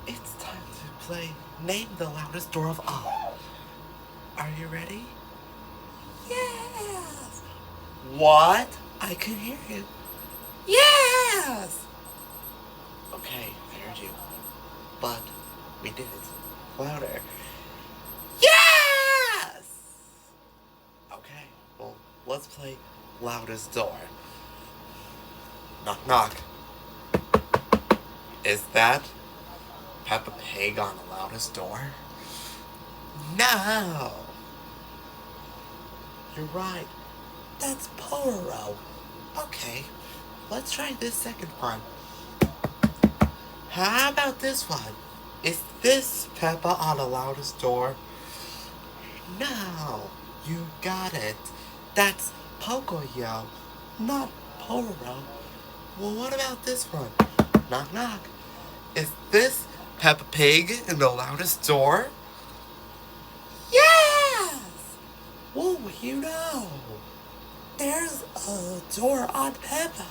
It's time to play Name the Loudest Door of All. Are you ready? Yes! What? I can hear you. Yes! Okay, I heard you. But we did it louder. Yes! Okay, well, let's play Loudest Door. Knock, knock. Is that Peppa Pig on the loudest door? No! You're right. That's Pororo. Okay, let's try this second one. How about this one? Is this Peppa on the loudest door? No, you got it. That's Pocoyo, not Pororo. Well, what about this one? Knock, knock. Is this Peppa Pig in the loudest door? Yes! Whoa, you know. There's a door on Peppa.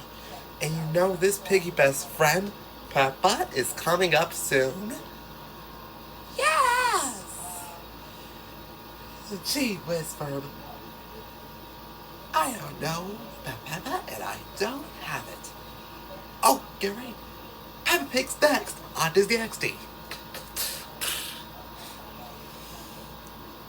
And you know this piggy best friend, Peppa, is coming up soon? Yes! Gee whiz, Ferb. I don't know about Peppa, and I don't have it. Oh, get ready. Peppa Pig's next on Disney XD.